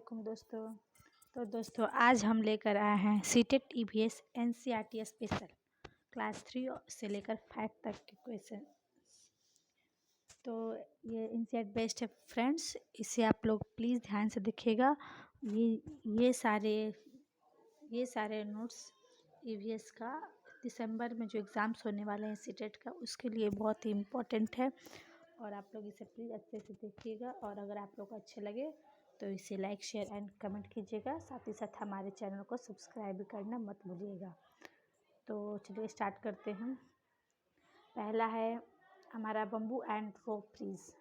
वालेकुम दोस्तों। तो दोस्तों आज हम लेकर आए हैं CTET EVS NCERT special class 3 से लेकर 5 तक के क्वेश्चन। तो ये एनसीईआरटी बेस्ड है फ्रेंड्स, इसे आप लोग प्लीज़ ध्यान से देखिएगा। ये सारे नोट्स ईवीएस का दिसंबर में जो एग्ज़ाम्स होने वाले हैं सीटेट का, उसके लिए बहुत ही इम्पोर्टेंट है और आप लोग इसे प्लीज़ अच्छे से देखिएगा। और अगर आप लोग को अच्छे लगे तो इसे लाइक शेयर एंड कमेंट कीजिएगा, साथ ही साथ हमारे चैनल को सब्सक्राइब करना मत भूलिएगा। तो चलिए स्टार्ट करते हैं। पहला है हमारा बम्बू एंड रोप फ्रीज,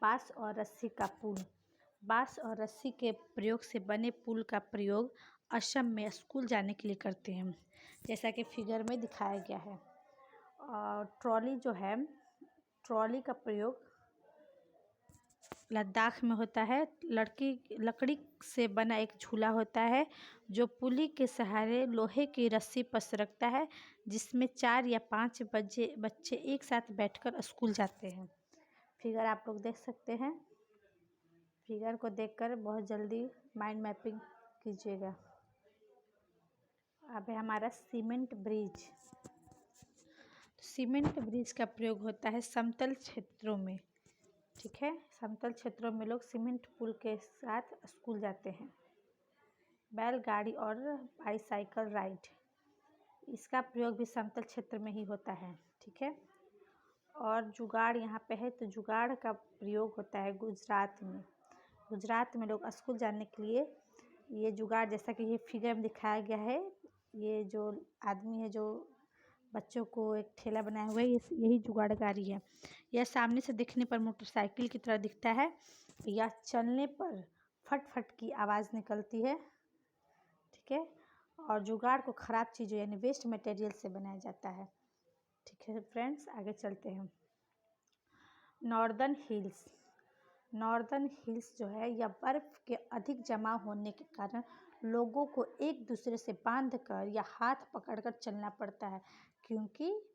बाँस और रस्सी का पुल। बाँस और रस्सी के प्रयोग से बने पुल का प्रयोग असम में स्कूल जाने के लिए करते हैं, जैसा कि फिगर में दिखाया गया है। और ट्रॉली का प्रयोग लद्दाख में होता है। लकड़ी से बना एक झूला होता है जो पुली के सहारे लोहे की रस्सी पर सरकता है, जिसमें 4 या 5 बच्चे एक साथ बैठकर स्कूल जाते हैं। फिगर आप लोग देख सकते हैं। फिगर को देखकर बहुत जल्दी माइंड मैपिंग कीजिएगा। अब है हमारा सीमेंट ब्रिज। सीमेंट ब्रिज का प्रयोग होता है समतल क्षेत्रों में, ठीक है। समतल क्षेत्रों में लोग सीमेंट पुल के साथ स्कूल जाते हैं। बैलगाड़ी और बाईसाइकिल राइड, इसका प्रयोग भी समतल क्षेत्र में ही होता है, ठीक है। और जुगाड़ यहाँ पे है, तो जुगाड़ का प्रयोग होता है गुजरात में। गुजरात में लोग स्कूल जाने के लिए ये जुगाड़, जैसा कि ये फिगर में दिखाया गया है, ये जो आदमी है जो बच्चों को एक ठेला बनाया हुआ है, यही जुगाड़कारी है। यह सामने से दिखने पर मोटरसाइकिल की तरह दिखता है। यह चलने पर फट फट की आवाज़ निकलती है, ठीक है। और जुगाड़ को ख़राब चीज़ों यानी वेस्ट मटेरियल से बनाया जाता है, ठीक है फ्रेंड्स। आगे चलते हैं। नॉर्दर्न हिल्स जो है, यह बर्फ़ के अधिक जमा होने के कारण लोगों को एक दूसरे से बांधकर या हाथ पकड़कर चलना पड़ता है, क्योंकि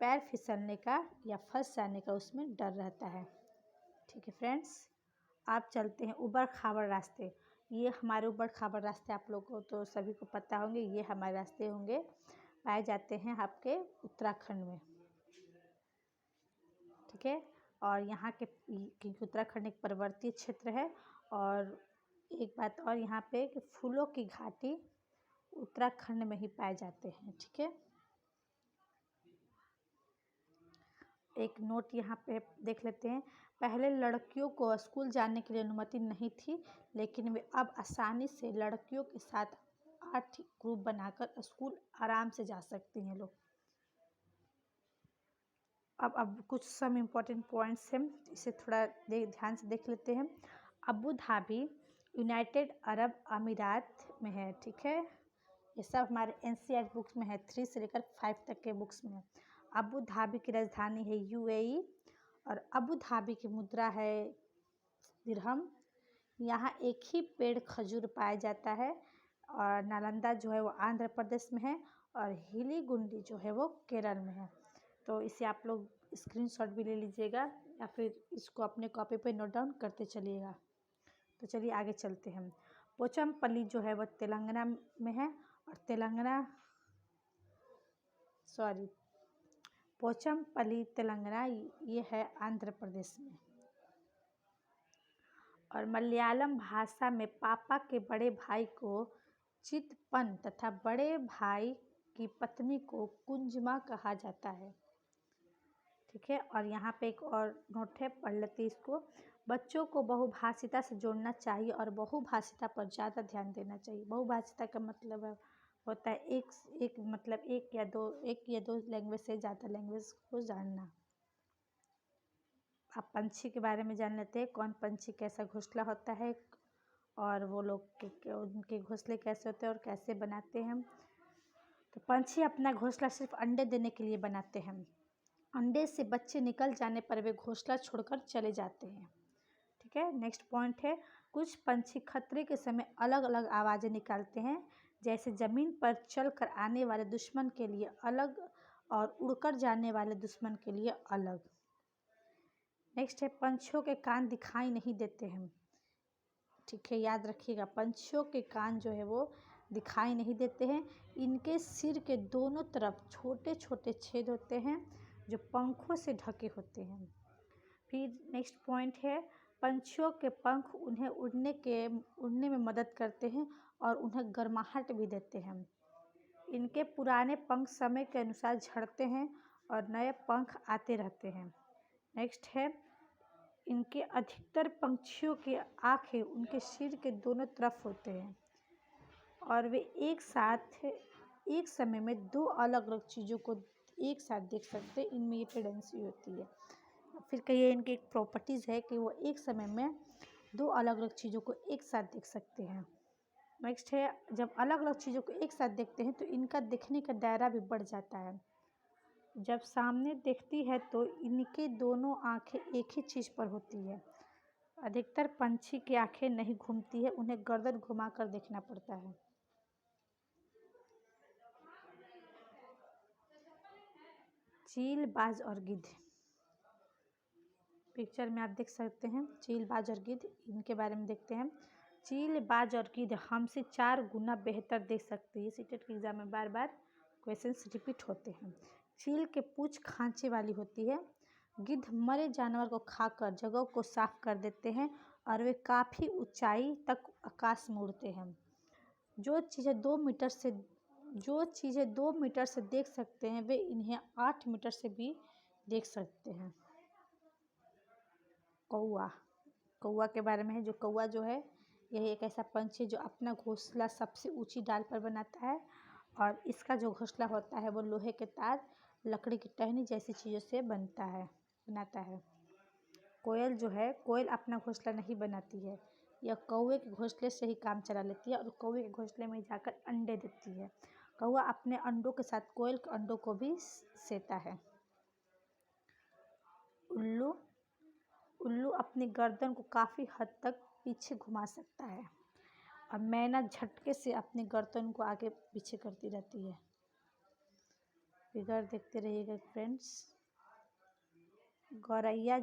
पैर फिसलने का या फंस जाने का उसमें डर रहता है, ठीक है फ्रेंड्स। आप चलते हैं ऊबड़ खाबड़ रास्ते। ये हमारे ऊबड़ खाबड़ रास्ते आप लोगों को तो सभी को पता होंगे, ये हमारे रास्ते होंगे, पाए जाते हैं आपके उत्तराखंड में, ठीक है। और यहाँ के उत्तराखंड एक पर्वतीय क्षेत्र है। और एक बात और यहाँ पे कि फूलों की घाटी उत्तराखंड में ही पाए जाते हैं, ठीक है। एक नोट यहाँ पे देख लेते हैं। पहले लड़कियों को स्कूल जाने के लिए अनुमति नहीं थी, लेकिन वे अब आसानी से लड़कियों के साथ 8 ग्रुप बनाकर स्कूल आराम से जा सकती हैं लोग। अब कुछ सम इम्पोर्टेंट पॉइंट्स हैं, इसे थोड़ा ध्यान से देख लेते हैं। अबू धाबी यूनाइटेड अरब अमीरात में है, ठीक है। ये सब हमारे एनसीईआरटी बुक्स में है, 3 से लेकर 5 तक के बुक्स में। अबू धाबी की राजधानी है यूएई और अबू धाबी की मुद्रा है दिरहम। यहाँ एक ही पेड़ खजूर पाया जाता है। और नालंदा जो है वो आंध्र प्रदेश में है और हिलीगुंडी जो है वो केरल में है। तो इसे आप लोग स्क्रीनशॉट भी ले लीजिएगा या फिर इसको अपने कॉपी पे नोट डाउन करते चलिएगा। तो चलिए आगे चलते हैं। पोचमपल्ली जो है वो तेलंगाना में है और पोचमपल्ली तेलंगाना ये है आंध्र प्रदेश में। और मलयालम भाषा में पापा के बड़े भाई को चितपन तथा बड़े भाई की पत्नी को कुंजमा कहा जाता है, ठीक है। और यहाँ पे एक और नोट है, पढ़ लेते इसको। बच्चों को बहुभाषिता से जोड़ना चाहिए और बहुभाषिता पर ज़्यादा ध्यान देना चाहिए। बहुभाषिता का मतलब होता है एक या दो लैंग्वेज से ज़्यादा लैंग्वेज को जानना। आप पंछी के बारे में जान लेते हैं, कौन पंछी कैसा घोंसला होता है और वो लोग उनके घोंसले कैसे होते हैं और कैसे बनाते हैं। तो पंछी अपना घोंसला सिर्फ अंडे देने के लिए बनाते हैं। अंडे से बच्चे निकल जाने पर वे घोंसला छोड़कर चले जाते हैं, ठीक है। नेक्स्ट पॉइंट है, कुछ पंछी खतरे के समय अलग अलग आवाज़ें निकालते हैं, जैसे ज़मीन पर चलकर आने वाले दुश्मन के लिए अलग और उड़कर जाने वाले दुश्मन के लिए अलग। नेक्स्ट है, पंछियों के कान दिखाई नहीं देते हैं। ठीक है, याद रखिएगा पंछियों के कान जो है वो दिखाई नहीं देते हैं। इनके सिर के दोनों तरफ छोटे छोटे छेद होते हैं जो पंखों से ढके होते हैं। फिर नेक्स्ट पॉइंट है, पंछियों के पंख उन्हें उड़ने में मदद करते हैं और उन्हें गर्माहट भी देते हैं। इनके पुराने पंख समय के अनुसार झड़ते हैं और नए पंख आते रहते हैं। नेक्स्ट है, इनके अधिकतर पंछियों की आँखें उनके सिर के दोनों तरफ होते हैं और वे एक समय में दो अलग अलग चीज़ों को एक साथ देख सकते हैं। इनमें ये टेंडेंसी होती है। फिर कहिए इनकी एक प्रॉपर्टीज़ है कि वो एक समय में दो अलग अलग चीज़ों को एक साथ देख सकते हैं। नेक्स्ट है, जब अलग अलग चीज़ों को एक साथ देखते हैं तो इनका देखने का दायरा भी बढ़ जाता है। जब सामने देखती है तो इनके दोनों आँखें एक ही चीज़ पर होती है। अधिकतर पंछी की आँखें नहीं घूमती है, उन्हें गर्दन घुमाकर देखना पड़ता है। चील, बाज और गिद्ध। पिक्चर में आप देख सकते हैं चील, बाज और गिद्ध। इनके बारे में देखते हैं। चील, बाज और गिद्ध हमसे 4 गुना बेहतर देख सकते हैं। सीटेट के एग्जाम में बार बार क्वेश्चंस रिपीट होते हैं। चील के पूंछ खांचे वाली होती है। गिद्ध मरे जानवर को खाकर जगह को साफ कर देते हैं और वे काफ़ी ऊंचाई तक आकाश में उड़ते हैं। जो चीज़ें 2 मीटर से देख सकते हैं वे इन्हें 8 मीटर से भी देख सकते हैं। कौवा के बारे में है। कौवा जो है यह एक ऐसा पंछी जो अपना घोंसला सबसे ऊंची डाल पर बनाता है और इसका जो घोंसला होता है वो लोहे के तार, लकड़ी की टहनी जैसी चीज़ों से बनाता है। कोयल जो है, कोयल अपना घोंसला नहीं बनाती है, यह कौवे के घोंसले से ही काम चला लेती है और कौवे के घोंसले में जाकर अंडे देती है। कौवा अपने अंडों के साथ कोयल के अंडों को भी सेता है। उल्लू अपनी गर्दन को काफ़ी हद तक पीछे घुमा सकता है और मैना झटके से अपनी गर्दन को आगे पीछे करती रहती है। फिगर देखते रहिएगा फ्रेंड्स। गौरैया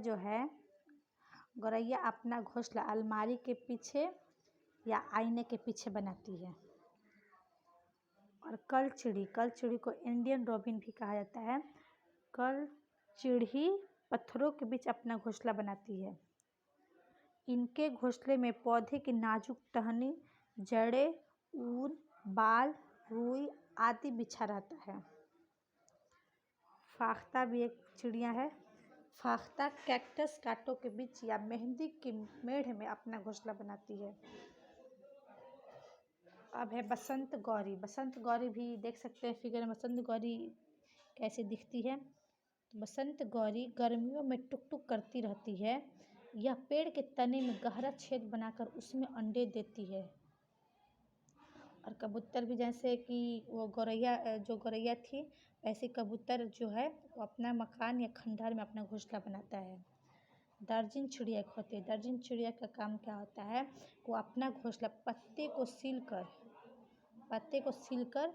अपना घोंसला अलमारी के पीछे या आईने के पीछे बनाती है। और कलचिड़ी को इंडियन रॉबिन भी कहा जाता है। कलचिड़ी पत्थरों के बीच अपना घोंसला बनाती है। इनके घोंसले में पौधे की नाजुक टहनी, जड़ें, ऊन, बाल, रुई आदि बिछा रहता है। फाख्ता भी एक चिड़िया है। फाख्ता कैक्टस कांटों के बीच या मेहंदी की मेढ़ में अपना घोंसला बनाती है। अब है बसंत गौरी। बसंत गौरी भी देख सकते हैं फिगर में बसंत गौरी कैसे दिखती है। तो बसंत गौरी गर्मियों में टुक टुक करती रहती है। यह पेड़ के तने में गहरा छेद बनाकर उसमें अंडे देती है। और कबूतर भी जैसे कि वो गौरैया थी वैसे कबूतर जो है वो अपना मकान या खंडहर में अपना घोंसला बनाता है। दर्जन चिड़िया होती है। दर्जन चिड़िया का काम क्या होता है, वो अपना घोंसला पत्ते को सीलकर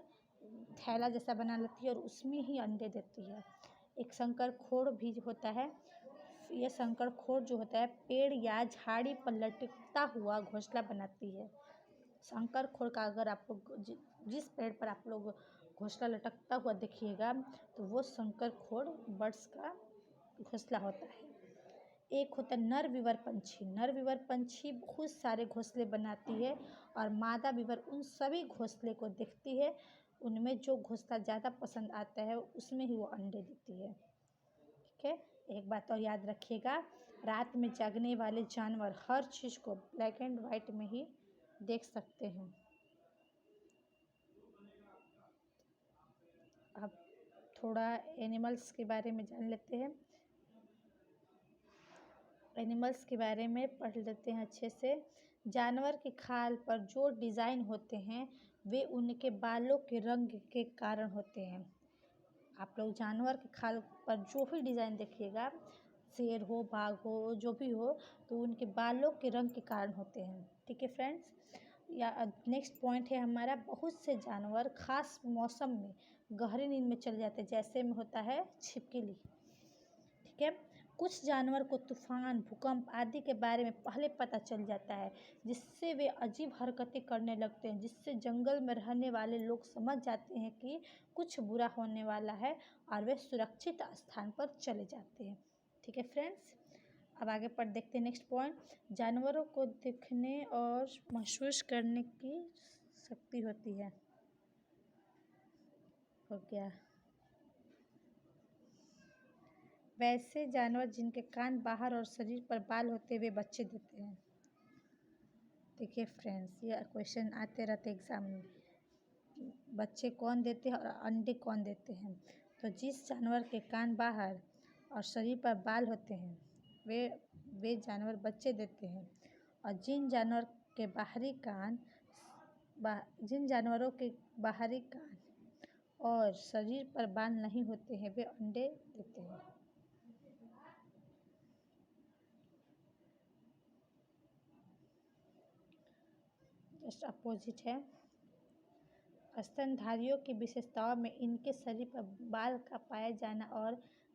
थैला जैसा बना लेती है और उसमें ही अंडे देती है। एक शंकरखोड़ भी होता है। यह शंकरखोड़ जो होता है पेड़ या झाड़ी पर लटकता हुआ घोंसला बनाती है। शंकरखोड़ का अगर आप लोग जिस पेड़ पर आप लोग घोंसला लटकता हुआ देखिएगा तो वो शंकरखोड़ बर्ड्स का घोंसला होता है। एक होता है नर विवर पंछी। नर विवर पंछी बहुत सारे घोंसले बनाती है और मादा विवर उन सभी घोंसले को देखती है, उनमें जो घोंसला ज़्यादा पसंद आता है उसमें ही वो अंडे देती है। ठीक है, एक बात और याद रखिएगा, रात में जागने वाले जानवर हर चीज़ को ब्लैक एंड वाइट में ही देख सकते हैं। अब थोड़ा एनिमल्स के बारे में जान लेते हैं। एनिमल्स के बारे में पढ़ लेते हैं अच्छे से। जानवर की खाल पर जो डिज़ाइन होते हैं वे उनके बालों के रंग के कारण होते हैं। आप लोग जानवर की खाल पर जो भी डिज़ाइन देखिएगा, शेर हो, बाघ हो, जो भी हो, तो उनके बालों के रंग के कारण होते हैं। ठीक है फ्रेंड्स। या नेक्स्ट पॉइंट है हमारा, बहुत से जानवर खास मौसम में गहरी नींद में चले जाते हैं, जैसे में होता है छिपकली। ठीक है, कुछ जानवर को तूफान, भूकंप आदि के बारे में पहले पता चल जाता है, जिससे वे अजीब हरकतें करने लगते हैं, जिससे जंगल में रहने वाले लोग समझ जाते हैं कि कुछ बुरा होने वाला है और वे सुरक्षित स्थान पर चले जाते हैं। ठीक है फ्रेंड्स, अब आगे पढ़ देखते हैं नेक्स्ट पॉइंट। जानवरों को दिखने और महसूस करने की शक्ति होती है। हो गया। वैसे जानवर जिनके कान बाहर और शरीर पर बाल होते हुए बच्चे देते हैं। देखिए फ्रेंड्स, ये क्वेश्चन आते रहते एग्जाम में, बच्चे कौन देते हैं और अंडे कौन देते हैं। तो जिस जानवर के कान बाहर और शरीर पर बाल होते हैं वे जानवर बच्चे देते हैं, और जिन जानवरों के बाहरी कान और शरीर पर बाल नहीं होते हैं वे अंडे देते हैं। जस्ट अपोजिट है। स्तनधारियों की विशेषताओं में इनके शरीर पर बाल का पाया जाना और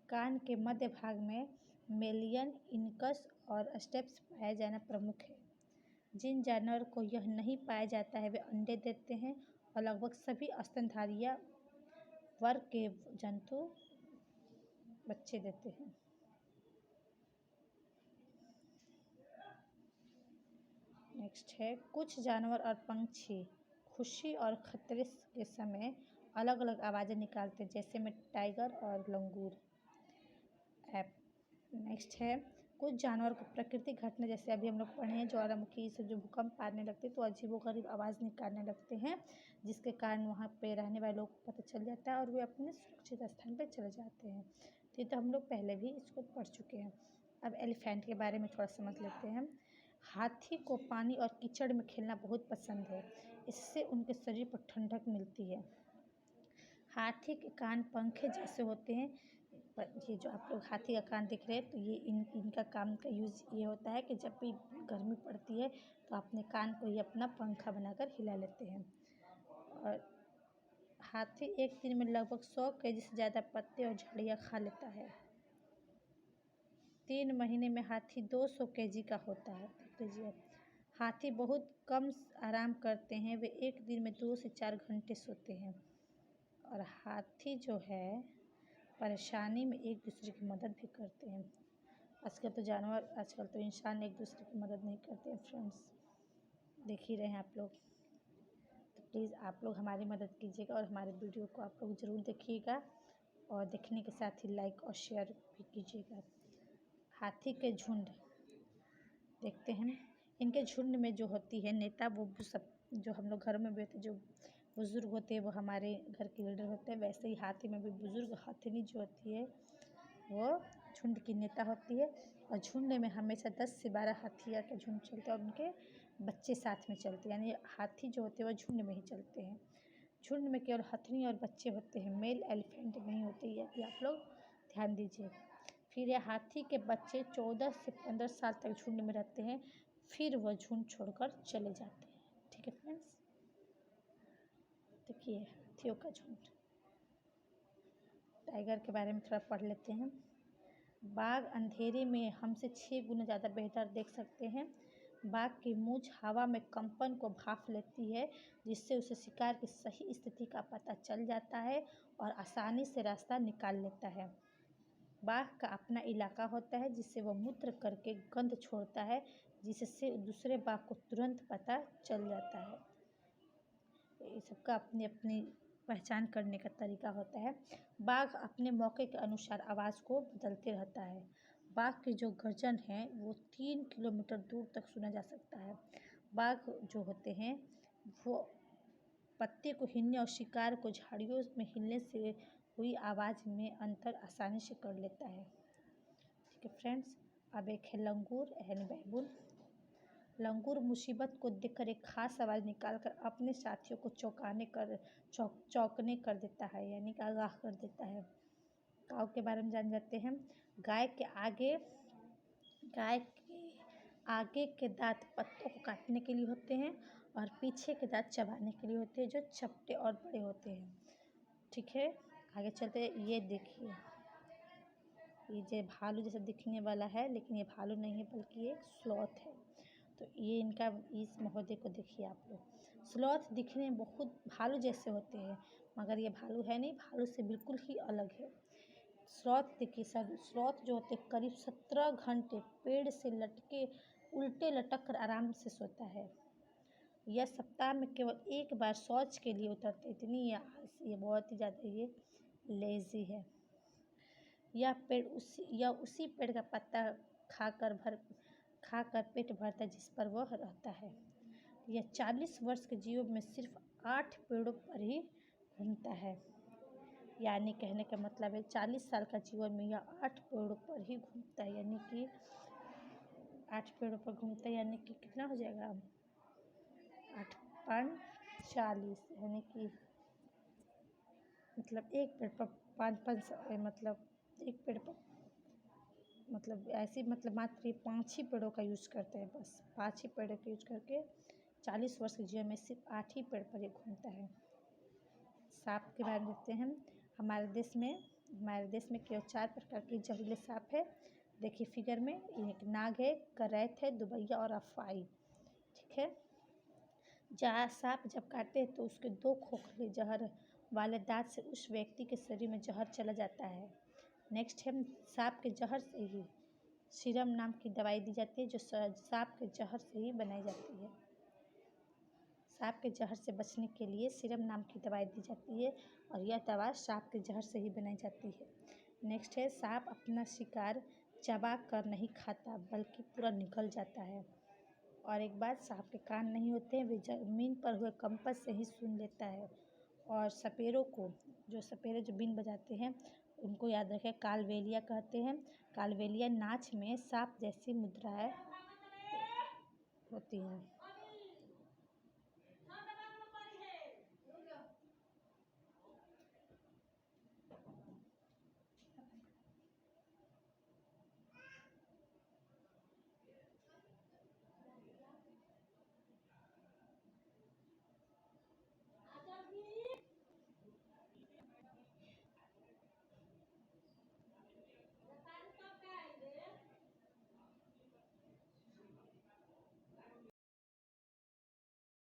कान के मध्य भाग में मेलियन, इनकस और स्टेप्स पाया जाना प्रमुख है। जिन जानवर को यह नहीं पाया जाता है वे अंडे देते हैं, और लगभग सभी स्तनधारी वर्ग के जंतु बच्चे देते हैं। नेक्स्ट है, कुछ जानवर और पंछी खुशी और खतरे के समय अलग अलग आवाज़ें निकालते हैं, जैसे में टाइगर और लंगूर। नेक्स्ट है, कुछ जानवर को प्राकृतिक घटना जैसे अभी हम लोग पढ़े हैं ज्वालामुखी से जो भूकंप आने लगते हैं तो अजीबोगरीब आवाज़ निकालने लगते हैं, जिसके कारण वहाँ पे रहने वाले लोगों को पता चल जाता है और वे अपने सुरक्षित स्थान पर चले जाते हैं। तो ये तो हम लोग पहले भी इसको पढ़ चुके हैं। अब एलिफेंट के बारे में थोड़ा समझ लेते हैं। हाथी को पानी और कीचड़ में खेलना बहुत पसंद है, इससे उनके शरीर पर ठंडक मिलती है। हाथी के कान पंखे जैसे होते हैं, ये जो आप लोग हाथी का कान दिख रहे हैं तो ये इनका काम का यूज़ ये होता है कि जब भी गर्मी पड़ती है तो अपने कान को ही अपना पंखा बनाकर हिला लेते हैं। और हाथी एक दिन में लगभग 100 केजी से ज़्यादा पत्ते और झाड़ियाँ खा लेता है। 3 महीने में हाथी 200 केजी का होता है। हाथी बहुत कम आराम करते हैं, वे एक दिन में 2 से 4 घंटे सोते हैं। और हाथी जो है परेशानी में एक दूसरे की मदद भी करते हैं। आजकल तो इंसान एक दूसरे की मदद नहीं करते हैं फ्रेंड्स, देख ही रहे हैं आप लोग। तो प्लीज़ आप लोग हमारी मदद कीजिएगा और हमारे वीडियो को आप लोग ज़रूर देखिएगा, और देखने के साथ ही लाइक और शेयर भी कीजिएगा। हाथी के झुंड देखते हैं। इनके झुंड में जो होती है नेता, वो सब जो हम लोग घरों में बैठे जो बुज़ुर्ग होते हैं वो हमारे घर के लीडर होते हैं, वैसे ही हाथी में भी बुज़ुर्ग हाथिनी जो होती है वो झुंड की नेता होती है। और झुंड में हमेशा 10 से 12 हाथिया का झुंड चलता है और उनके बच्चे साथ में चलते हैं, यानी हाथी जो होते हैं वो झुंड में ही चलते हैं। झुंड में केवल हथिनी और बच्चे होते हैं, मेल एलिफेंट नहीं होते, ये आप लोग ध्यान दीजिए। फिर ये हाथी के बच्चे 14 से 15 साल तक झुंड में रहते हैं, फिर वह झुंड छोड़कर चले जाते हैं। ठीक है फ्रेंड्स, देखिए हाथियों का झुंड। टाइगर के बारे में थोड़ा पढ़ लेते हैं। बाघ अंधेरे में हमसे 6 गुना ज़्यादा बेहतर देख सकते हैं। बाघ की मूंछ हवा में कंपन को भांप लेती है, जिससे उसे शिकार की सही स्थिति का पता चल जाता है और आसानी से रास्ता निकाल लेता है। बाघ का अपना इलाका होता है जिससे वह मूत्र करके गंध छोड़ता है, जिससे दूसरे बाघ को तुरंत पता चल जाता है। ये सबका अपनी अपनी पहचान करने का तरीका होता है। बाघ अपने मौके के अनुसार आवाज़ को बदलते रहता है। बाघ की जो गर्जन है वो 3 किलोमीटर दूर तक सुना जा सकता है। बाघ जो होते हैं वो पत्ते को हिलने और शिकार को झाड़ियों में हिलने से हुई आवाज़ में अंतर आसानी से कर लेता है। ठीक है फ्रेंड्स, अब एक है लंगूर यानी बैबून। लंगूर मुसीबत को देखकर एक खास आवाज़ निकालकर अपने साथियों को चौंकने कर देता है, यानी कि आगाह कर देता है। काऊ के बारे में जान जाते हैं। गाय के आगे के दांत पत्तों को काटने के लिए होते हैं और पीछे के दांत चबाने के लिए होते हैं, जो चपटे और बड़े होते हैं। ठीक है, आगे चलते हैं। ये देखिए ये जो भालू जैसा दिखने वाला है, लेकिन ये भालू नहीं है बल्कि ये स्लॉथ है। तो ये इनका इस महोदय को देखिए आप लोग। स्लॉथ दिखने में बहुत भालू जैसे होते हैं, मगर ये भालू है नहीं, भालू से बिल्कुल ही अलग है। स्लॉथ देखिए सर, स्लॉथ जो होते हैं करीब 17 घंटे पेड़ से लटके उल्टे लटक कर आराम से सोता है। यह सप्ताह में केवल एक बार शौच के लिए उतरते, इतनी ये बहुत ही ज़्यादा ये लेज़ी है। यह उसी पेड़ का पत्ता खाकर पेट भरता है जिस पर वह रहता है। यह 40 वर्ष के जीवन में सिर्फ 8 पेड़ों पर ही घूमता है। यानी कहने का मतलब है 40 साल का जीवन में यह 8 पेड़ों पर ही घूमता है, यानी कि 8 पेड़ों पर घूमता है, यानी कि कितना हो जाएगा 8 5 40, यानी कि मतलब एक पेड़ पर 5 मतलब एक पेड़ पर मतलब ऐसे मतलब मात्र ये 5 ही पेड़ों का यूज़ करते हैं, बस 5 ही पेड़ों का यूज करके 40 वर्ष के जीवन में सिर्फ 8 ही पेड़ पर ये घूमता है। सांप के बारे में देखते हैं। हमारे देश में केवल 4 प्रकार के जहरीले सांप है। देखिए फिगर में, एक नाग है, करैत है, दुबैया और अफाई। ठीक है। जहाँ सांप जब काटते हैं तो उसके 2 खोखले जहर वाले दांत से उस व्यक्ति के शरीर में जहर चला जाता है। नेक्स्ट है, सांप के जहर से ही सीरम नाम की दवाई दी जाती है, जो सांप के जहर से ही बनाई जाती है। सांप के जहर से बचने के लिए सीरम नाम की दवाई दी जाती है, और यह दवा सांप के जहर से ही बनाई जाती है। नेक्स्ट है, सांप अपना शिकार चबा कर नहीं खाता बल्कि पूरा निगल जाता है। और एक बात, सांप के कान नहीं होते हैं, वे ज़मीन पर हुए कंपन से ही सुन लेता है। और सपेरे जो बीन बजाते हैं उनको याद रखें, कालबेलिया कहते हैं। कालबेलिया नाच में सांप जैसी मुद्राएं होती हैं।